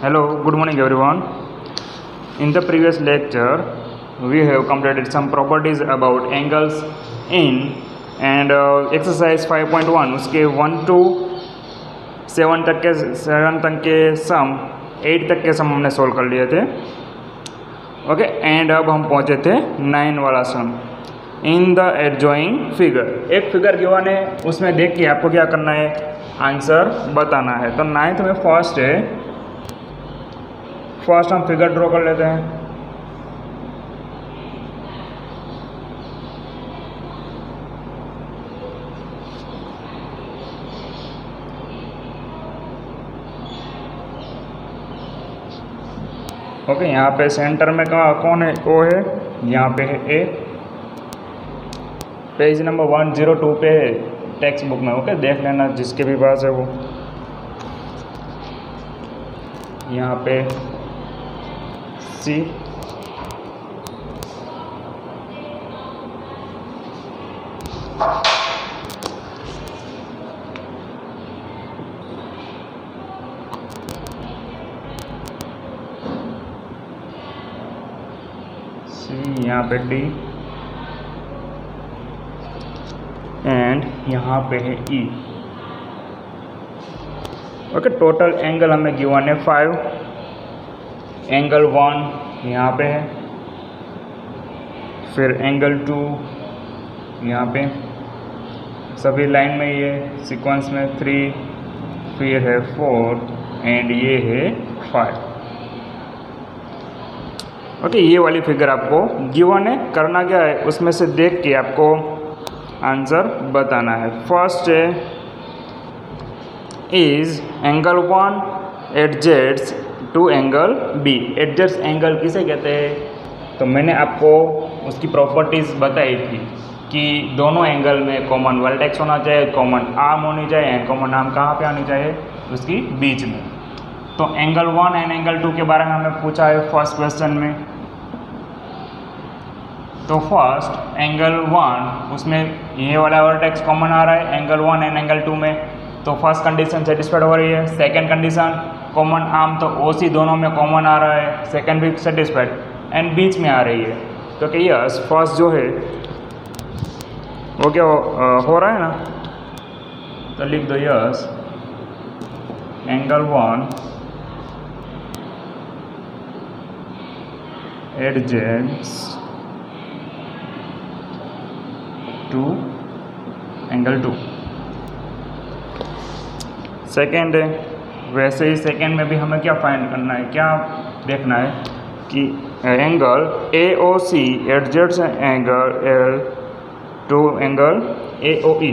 Hello, good morning everyone. In the previous lecture, we have completed some properties about angles in and exercise 5.1 उसके 1 to 7 तक के सम 8 तक के सम हमने solve कर लिए थे. ओके एंड अब हम पहुँचे थे 9 वाला सम. इन द एडजॉइंग फिगर, एक फिगर गिवन है, उसमें देख के आपको क्या करना है, आंसर बताना है. तो 9th में फर्स्ट हम फिगर ड्रॉ कर लेते हैं. ओके यहाँ पे सेंटर में कौन है, ओ है, यहाँ पे है ए. पेज नंबर 102 पे है टेक्स्ट बुक में. ओके देख लेना जिसके भी पास है वो. यहाँ पे सी, यहाँ पे डी एंड यहाँ पे है ई. ओके टोटल एंगल हमें गिवन है 5. एंगल 1 यहाँ पे है, फिर एंगल 2 यहाँ पे, सभी लाइन में ये सीक्वेंस में 3, फिर है 4 एंड ये है 5. ओके ये वाली फिगर आपको गिवन है. करना क्या है, उसमें से देख के आपको आंसर बताना है. First is angle 1 adjacent to angle B. Adjacent angle किसे कहते हैं, तो मैंने आपको उसकी प्रॉपर्टीज़ बताई थी कि दोनों एंगल में कॉमन वर्टेक्स होना चाहिए, कॉमन आर्म होनी चाहिए, एंड कॉमन आर्म कहाँ पे आनी चाहिए, उसकी बीच में. तो एंगल 1 एंड एंगल 2 के बारे में हमें पूछा है फर्स्ट क्वेश्चन में. तो फर्स्ट एंगल 1 उसमें ये वाला वर्टेक्स कॉमन आ रहा है एंगल 1 एंड एंगल 2 में, तो फर्स्ट कंडीशन सेटिस्फाइड हो रही है. सेकंड कंडीशन कॉमन आर्म, तो OC दोनों में कॉमन आ रहा है, सेकंड भी सेटिस्फाइड, एंड बीच में आ रही है. तो कि यस फर्स्ट जो है वो क्या हो रहा है ना, तो लिख दो yes angle 1 adjacent to angle 2. Second है, वैसे ही सेकेंड में भी हमें क्या फाइंड करना है, क्या देखना है कि angle AOC adjacent angle L to angle AOE.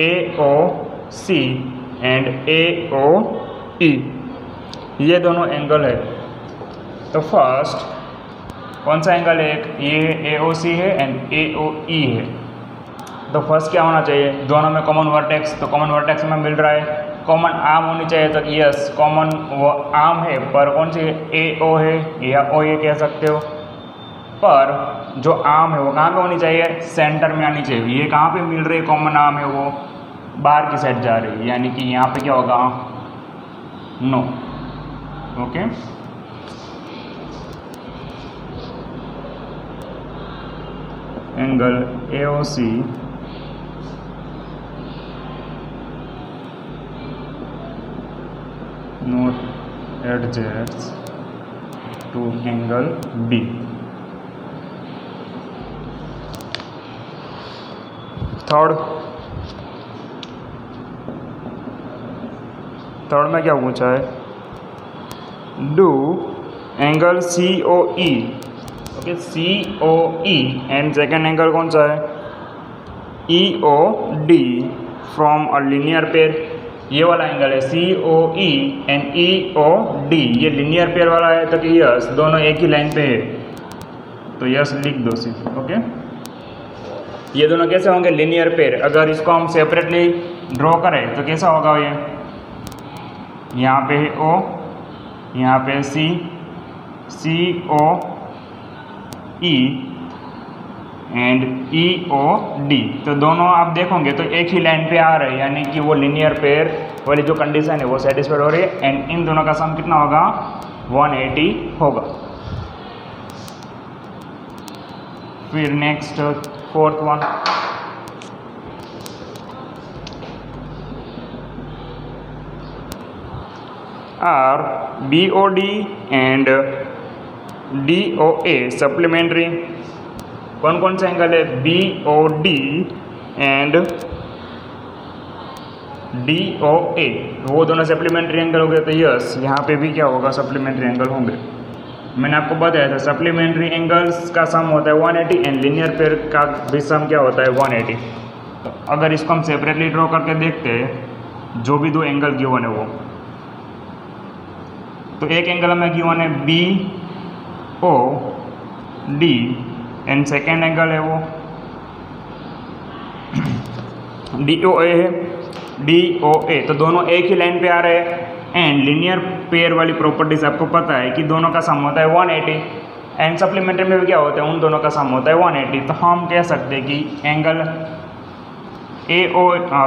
AOC and AOE ये दोनों एंगल है. तो फर्स्ट कौन सा एंगल है, ये AOC है एंड AOE है. तो फर्स्ट क्या होना चाहिए, दोनों में कॉमन वर्टेक्स, तो कॉमन वर्टेक्स में मिल रहा है. कॉमन आर्म होनी चाहिए, तो यस कॉमन वो आर्म है, पर कौन सी AO है या OA कह सकते हो, पर जो आर्म है वो कहाँ पे होनी चाहिए, सेंटर में आनी चाहिए. ये कहाँ पे मिल रही है, कॉमन आर्म है वो बाहर की साइड जा रही है, यानी कि यहाँ पे क्या होगा, no. Okay angle AOC not adjacent to angle B. Third में क्या पूछा है, do angle COE. Okay COE and second angle कौन सा है, EOD from a linear pair. ये वाला एंगल है COE एंड EOD, ये लीनियर पेयर वाला है, तो कि यस दोनों एक ही लाइन पे है, तो यस लिख दो सीधे. ओके ये दोनों कैसे होंगे, लीनियर पेयर. अगर इसको हम सेपरेटली ड्रॉ करें तो कैसा होगा, ये यहाँ पे है O, यहाँ पे C, COE एंड EOD। तो दोनों आप देखोगे तो एक ही लाइन पे आ रहे हैं, यानी कि वो लिनियर पेयर वाली जो कंडीशन है वो सेटिस्फाइड हो रही है। एंड इन दोनों का सम कितना होगा, 180 होगा। फिर next fourth one, are BOD and DOA supplementary. कौन कौन से एंगल है, BOD एंड DOA, वो दोनों सप्लीमेंट्री एंगल हो गए। तो यस, यहाँ पे भी क्या होगा, सप्लीमेंट्री एंगल होंगे। मैंने आपको बताया था सप्लीमेंट्री एंगल्स का सम होता है 180 एंड लिनियर पेयर का भी सम क्या होता है, 180। तो अगर इसको हम सेपरेटली ड्रॉ करके देखते हैं, जो भी दो एंगल गिवन है वो, तो एक एंगल हमें गिवन है BOD एंड सेकेंड एंगल है वो DOA है, DOA। तो दोनों एक ही लाइन पे आ रहे हैं एंड लिनियर पेयर वाली प्रॉपर्टीज आपको पता है कि दोनों का सम होता है 180 एंड सप्लीमेंट्री में भी क्या होता है, उन दोनों का सम होता है 180। तो हम कह सकते हैं कि एंगल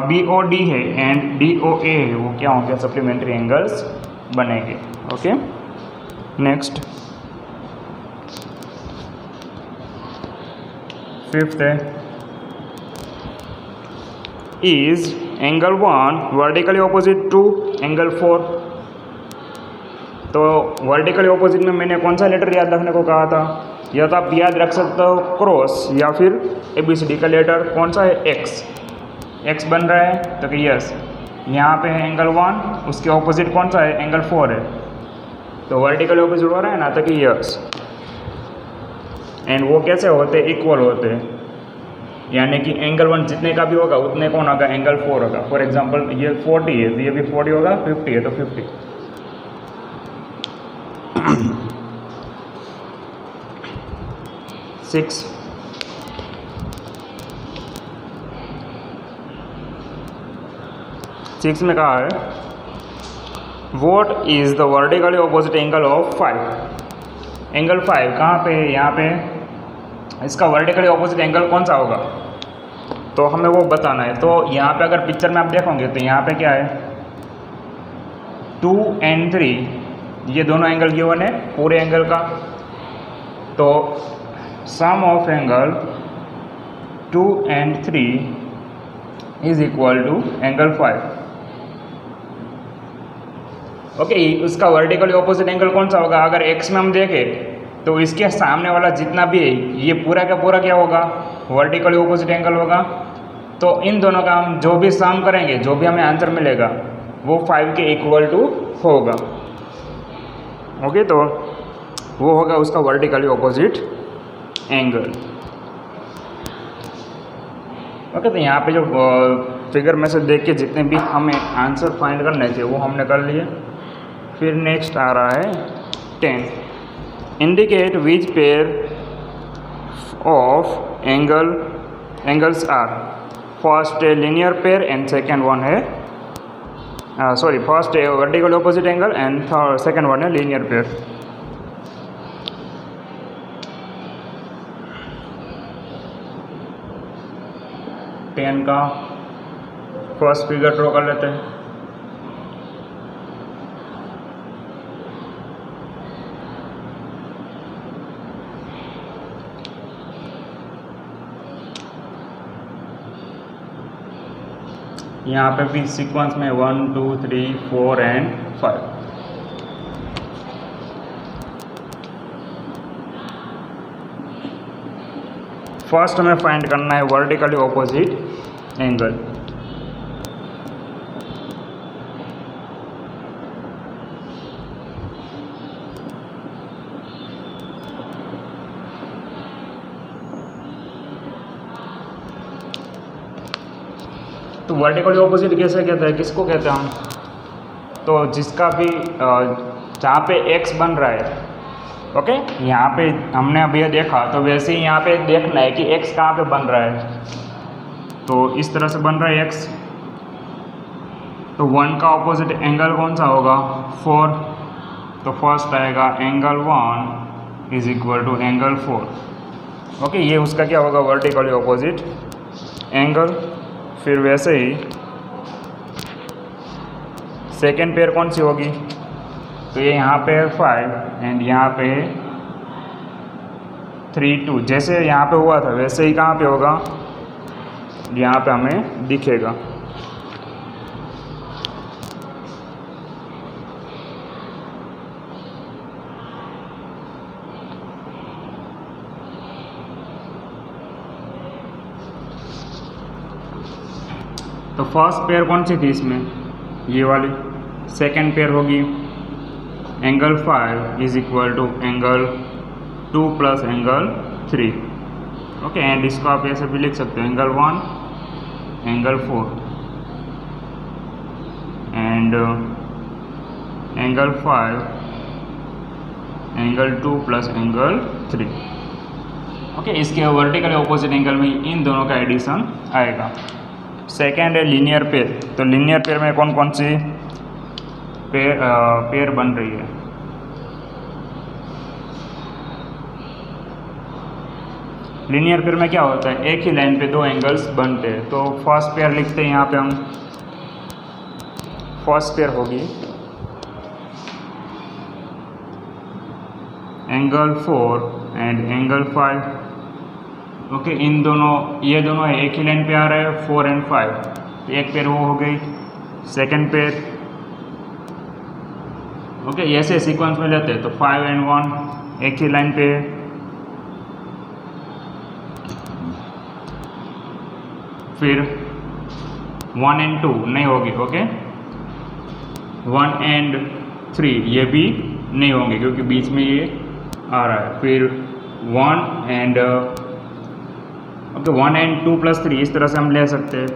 BOD है एंड DOA है, वो क्या होंगे, सप्लीमेंट्री एंगल्स बनेंगे। ओके, नेक्स्ट फिफ्थ है, is angle 1 vertically opposite to angle 4। तो वर्टिकली ऑपोजिट में मैंने कौन सा लेटर याद रखने को कहा था, या तो आप याद रख सकते हो क्रॉस, या फिर ABCD का लेटर कौन सा है, एक्स बन रहा है। तो कि यस, यहाँ पे है एंगल 1, उसके ऑपोजिट कौन सा है, एंगल 4 है। तो वर्टिकली ऑपोजिट हो रहा है ना, तो कि यस। एंड वो कैसे होते हैं, इक्वल होते हैं, यानी कि एंगल 1 जितने का भी होगा उतने कौन होगा, एंगल 4 होगा। फॉर एग्जांपल ये 40 है तो ये भी 40 होगा, 50 है तो 50। सिक्स में कहा है, what is the vertically opposite angle of 5। Angle 5 कहाँ पे है, यहाँ पे। इसका वर्टिकली ऑपोजिट एंगल कौन सा होगा, तो हमें वो बताना है। तो यहाँ पे अगर पिक्चर में आप देखोगे तो यहाँ पे क्या है, 2 and 3, ये दोनों एंगल गिवन है पूरे एंगल का। तो sum of angle 2 and 3 is equal to angle 5। Okay, उसका वर्टिकली ऑपोजिट एंगल कौन सा होगा, अगर एक्स में हम देखें तो इसके सामने वाला जितना भी है ये पूरा का पूरा क्या होगा, वर्टिकली ऑपोजिट एंगल होगा। तो इन दोनों का हम जो भी सम करेंगे, जो भी हमें आंसर मिलेगा वो 5 के इक्वल टू होगा। ओके, तो वो होगा उसका वर्टिकली ऑपोजिट एंगल। ओके, तो यहाँ पे जो फिगर में से देख के जितने भी हमें आंसर फाइंड करने थे वो हमने कर लिए। फिर नेक्स्ट आ रहा है 10, indicate which pair of angles are. First है linear pair and second one है फर्स्ट है vertical opposite angle and second one है लीनियर पेयर। टेन का फर्स्ट फिगर ड्रॉ कर लेते हैं। यहाँ पे भी सीक्वेंस में 1 2 3 4 एंड 5। फर्स्ट हमें फाइंड करना है वर्टिकली ऑपोजिट एंगल। तो वर्टिकली ऑपोजिट कैसे कहते हैं, किसको कहते हैं हम, तो जिसका भी जहाँ पे x बन रहा है। ओके, यहाँ पे हमने अभी ये देखा तो वैसे ही यहाँ पे देखना है कि x कहाँ पे बन रहा है। तो इस तरह से बन रहा है x, तो 1 का ऑपोजिट एंगल कौन सा होगा, 4। तो फर्स्ट आएगा angle 1 is equal to angle 4। Okay, ये उसका क्या होगा, वर्टिकली ऑपोजिट एंगल। फिर वैसे ही सेकेंड पेयर कौन सी होगी, तो ये यहाँ पे है 5 एंड यहाँ पे 3 2, जैसे यहाँ पे हुआ था वैसे ही कहाँ पे होगा, यहाँ पे हमें दिखेगा। तो फर्स्ट पेयर कौन सी थी इसमें, ये वाली। सेकंड पेयर होगी angle 5 is equal to angle 2 plus angle 3। Okay, and इसको आप ऐसे भी लिख सकते हो, angle 1 angle 4 and angle 5 angle 2 plus angle 3। Okay, इसके वर्टिकल ऑपोजिट एंगल में इन दोनों का एडिशन आएगा। सेकेंड है लीनियर पेयर। तो लीनियर पेयर में कौन कौन सी पेयर बन रही है, लीनियर पेयर में क्या होता है, एक ही लाइन पे दो एंगल्स बनते हैं। तो फर्स्ट पेयर लिखते हैं यहाँ पे हम, फर्स्ट पेयर होगी एंगल 4 एंड एंगल 5। ओके, इन दोनों, ये दोनों एक ही लाइन पे आ रहे हैं 4 एंड 5, तो एक पेयर वो हो गई। सेकंड पेयर, ओके, ऐसे सीक्वेंस में लेते हैं तो 5 एंड 1 एक ही लाइन पे, फिर 1 एंड 2 नहीं होगी। ओके, 1 एंड 3 ये भी नहीं होंगे क्योंकि बीच में ये आ रहा है। फिर 1 एंड ओके, 1 एंड 2 प्लस 3 इस तरह से हम ले सकते हैं,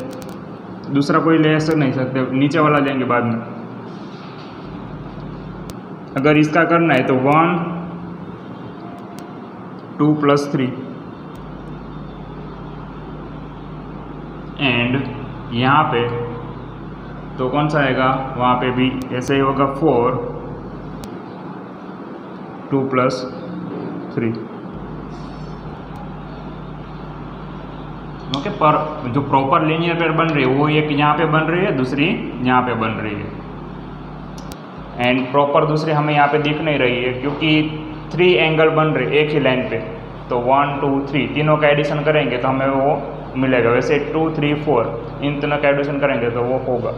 दूसरा कोई ले नहीं सकते, नीचे वाला लेंगे बाद में। अगर इसका करना है तो 1 2 प्लस 3 एंड यहाँ पे तो कौन सा आएगा, वहाँ पे भी ऐसे ही होगा 4 2 प्लस 3। ओके, पर जो प्रॉपर लीनियर पेयर बन रही है वो एक यहाँ पे बन रही है, दूसरी यहाँ पे बन रही है। एंड प्रॉपर दूसरी हमें यहाँ पे दिख नहीं रही है क्योंकि 3 एंगल बन रहे एक ही लाइन पे। तो 1 2 3 तीनों का एडिशन करेंगे तो हमें वो मिलेगा। वैसे 2 3 4 इन तीनों का एडिशन करेंगे तो वो होगा।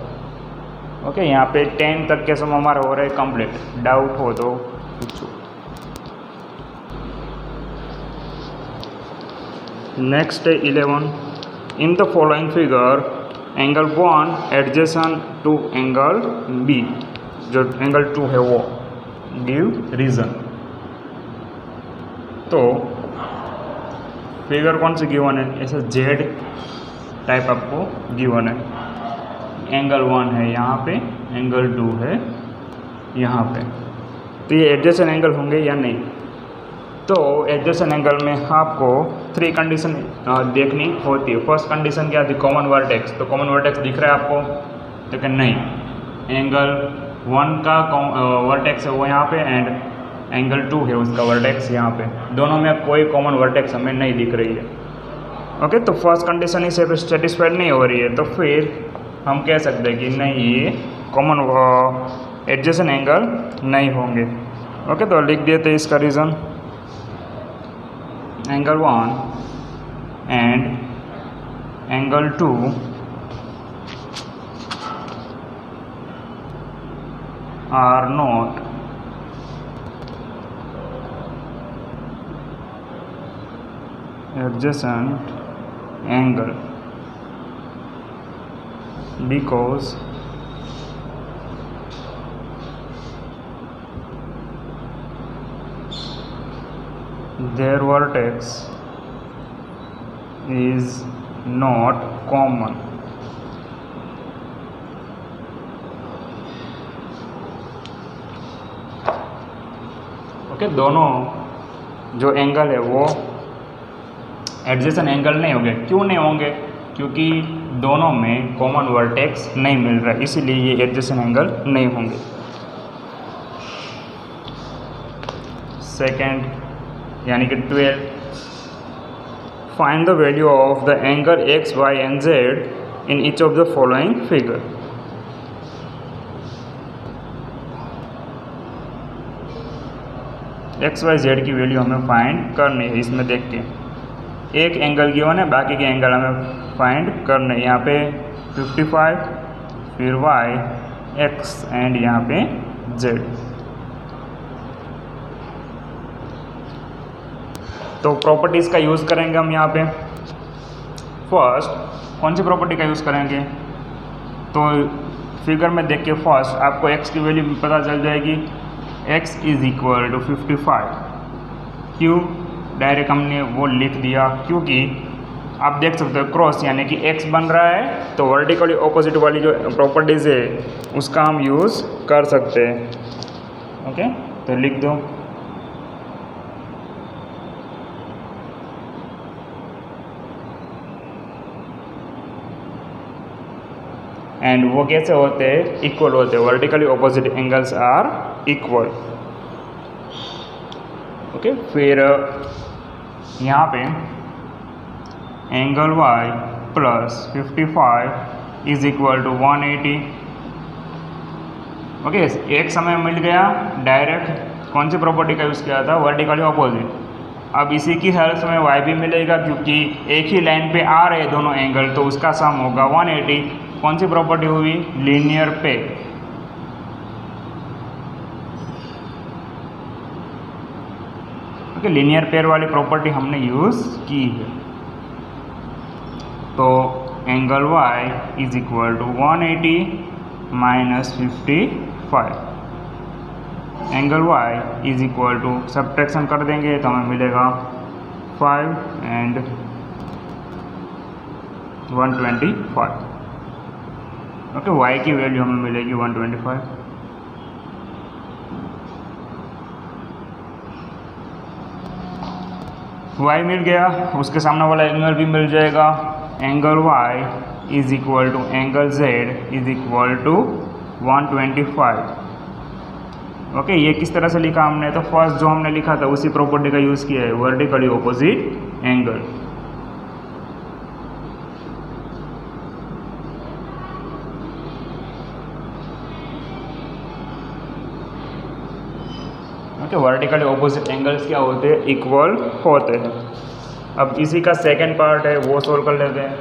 ओके, यहाँ पे 10 तक के सम हमारा हो रहा है कंप्लीट। डाउट हो तो पूछो। नेक्स्ट है 11। In the following figure angle 1 adjacent to angle B, जो एंगल 2 है वो, गिव रीजन। तो फिगर कौन सी गिवन है, ऐसा जेड टाइप आपको गिवन है। एंगल 1 है यहाँ पे, एंगल 2 है यहाँ पे, तो ये एडजेसेंट एंगल होंगे या नहीं। तो एडजेसेंट एंगल में आपको 3 कंडीशन देखनी होती है। फर्स्ट कंडीशन क्या थी, कॉमन वर्टेक्स। तो कॉमन वर्टेक्स दिख रहा है आपको, लेकिन नहीं, एंगल 1 का वर्टेक्स है वो यहाँ पे एंड एंगल 2 है उसका वर्टेक्स यहाँ पे, दोनों में कोई कॉमन वर्टेक्स हमें नहीं दिख रही है। ओके, तो फर्स्ट कंडीशन ही से सेटिस्फाइड नहीं हो रही है, तो फिर हम कह सकते हैं कि नहीं, ये कॉमन एडजेसेंट एंगल नहीं होंगे। ओके, तो लिख देते इसका reason, angle 1 and angle 2 are not adjacent angle because their vertex is not common. Okay, दोनों जो एंगल है वो एडजेसेंट एंगल नहीं होंगे। क्यों नहीं होंगे, क्योंकि दोनों में कॉमन वर्टेक्स नहीं मिल रहा है, इसीलिए ये एडजेसेंट एंगल नहीं होंगे। सेकंड यानी कि 12 find the value of the angle x, y and z in each of the following figure. X y z की वैल्यू हमें फाइंड करनी है। इसमें देख के एक एंगल गिवन है, बाकी के एंगल हमें फाइंड करने। यहाँ पे 55, फिर वाई, एक्स एंड यहाँ पे जेड। तो प्रॉपर्टीज़ का यूज़ करेंगे हम यहाँ पे। फर्स्ट कौन सी प्रॉपर्टी का यूज़ करेंगे? तो फिगर में देख के फर्स्ट आपको x की वैल्यू पता चल जाएगी। x is equal to 55। क्यों? डायरेक्ट हमने वो लिख दिया क्योंकि आप देख सकते हो क्रॉस यानी कि x बन रहा है, तो वर्टिकली ऑपोजिट वाली जो प्रॉपर्टीज़ है उसका हम यूज़ कर सकते हैं। ओके, तो लिख दो। एंड वो कैसे होते हैं? इक्वल होते हैं। Vertically opposite angles are equal. Okay, फिर यहाँ पे angle y plus 55 is equal to 180। Okay, एक समय मिल गया, डायरेक्ट कौन सी प्रॉपर्टी का यूज़ किया था? Vertically opposite. अब इसी की हेल्प से हमें y भी मिलेगा क्योंकि एक ही लाइन पे आ रहे दोनों एंगल, तो उसका सम होगा 180। कौन सी प्रॉपर्टी हुई? Linear pair. Okay, linear pair वाली प्रॉपर्टी हमने यूज़ की है। तो angle y is equal to 180 minus 55। Angle y is equal to subtraction कर देंगे तो हमें मिलेगा 5 एंड 125। ओके, y की वैल्यू हमें मिलेगी 125। y मिल गया, उसके सामने वाला एंगल भी मिल जाएगा। Angle y is equal to angle z is equal to 125। Okay, ये किस तरह से लिखा हमने? तो फर्स्ट जो हमने लिखा था उसी प्रॉपर्टी का यूज़ किया है, vertically opposite angle. Okay, vertically opposite angles क्या होते हैं? इक्वल होते हैं। अब इसी का सेकंड पार्ट है, वो सोल्व कर लेते हैं।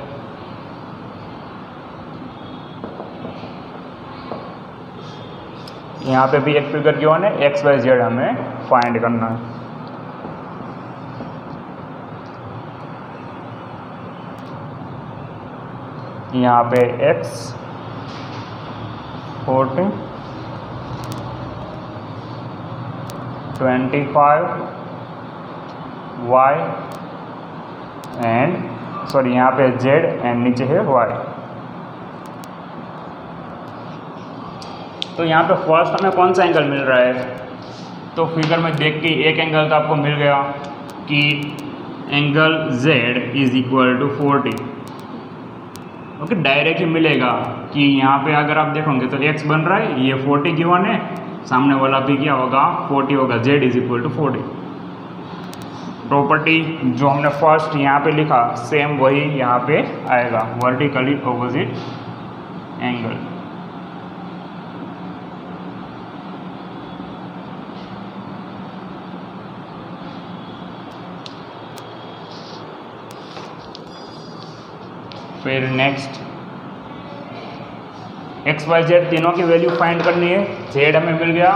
यहाँ पे भी एक फिगर गिवन है, एक्स वाई जेड हमें फाइंड करना है। यहाँ पे x 40, 25, y एंड सॉरी यहाँ पे z एंड नीचे है y। तो यहाँ पे फर्स्ट हमें कौन सा एंगल मिल रहा है? तो फिगर में देख के एक एंगल तो आपको मिल गया कि angle z is equal to 40। Okay, direct ही मिलेगा कि यहाँ पे अगर आप देखोगे तो x बन रहा है, ये 40 गिवन है, सामने वाला भी क्या होगा? 40 होगा। z is equal to 40। Property जो हमने फर्स्ट यहाँ पे लिखा सेम वही यहाँ पे आएगा, वर्टिकली ऑपोजिट एंगल। फिर नेक्स्ट एक्स वाई जेड तीनों की वैल्यू फाइंड करनी है। जेड हमें मिल गया,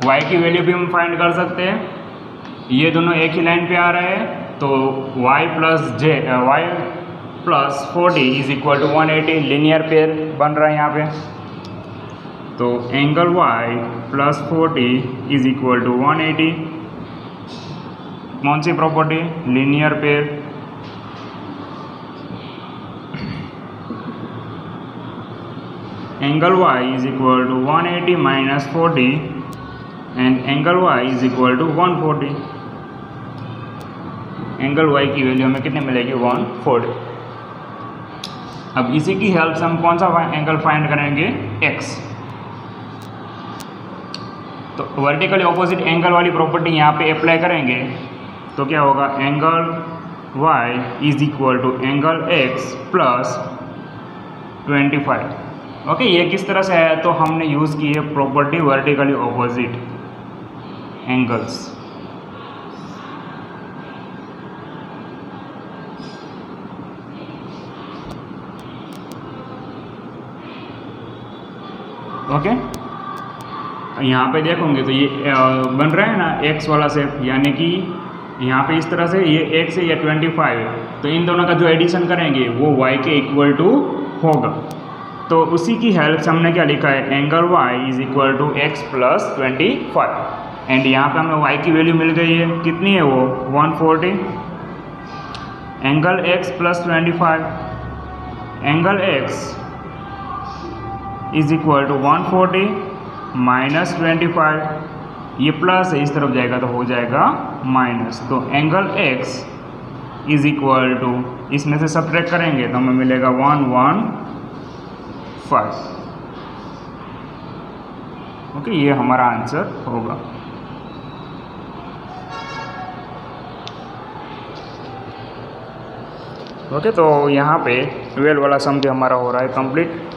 वाई की वैल्यू भी हम फाइंड कर सकते हैं। ये दोनों एक ही लाइन पे आ रहे हैं, तो y plus 40 is equal to 180। Linear pair बन रहा है यहाँ पे। तो angle y plus 40 is equal to 180। कौन सी property? Linear pair. Angle y is equal to 180 minus 40 and angle y is equal to 140। Angle y की वैल्यू हमें कितनी मिलेगी? 140। अब इसी की हेल्प से हम कौन सा एंगल फाइंड करेंगे? x। तो वर्टिकली ऑपोजिट एंगल वाली प्रॉपर्टी यहाँ पे अप्लाई करेंगे तो क्या होगा? Angle y is equal to angle x plus 25। Okay, ये किस तरह से है, तो हमने यूज़ की है property vertically opposite angles. Okay, यहाँ पे देखोगे तो ये बन रहा है ना x वाला शेप, यानी कि यहाँ पे इस तरह से ये x है, ये 25 है, तो इन दोनों का जो एडिशन करेंगे वो y के इक्वल टू होगा। तो उसी की हेल्प से हमने क्या लिखा है, angle y is equal to x plus 25। And यहाँ पे हमें y की वैल्यू मिल गई है, कितनी है वो 140। Angle x plus 25, angle x is equal to 140 minus 25, ये प्लस है, इस तरफ जाएगा तो हो जाएगा माइनस। तो angle x is equal to, इसमें से सब्ट्रैक्ट करेंगे तो हमें मिलेगा 115। ओके, ये हमारा आंसर होगा। ओके, तो यहाँ पे 12 वाला सम भी हमारा हो रहा है कंप्लीट।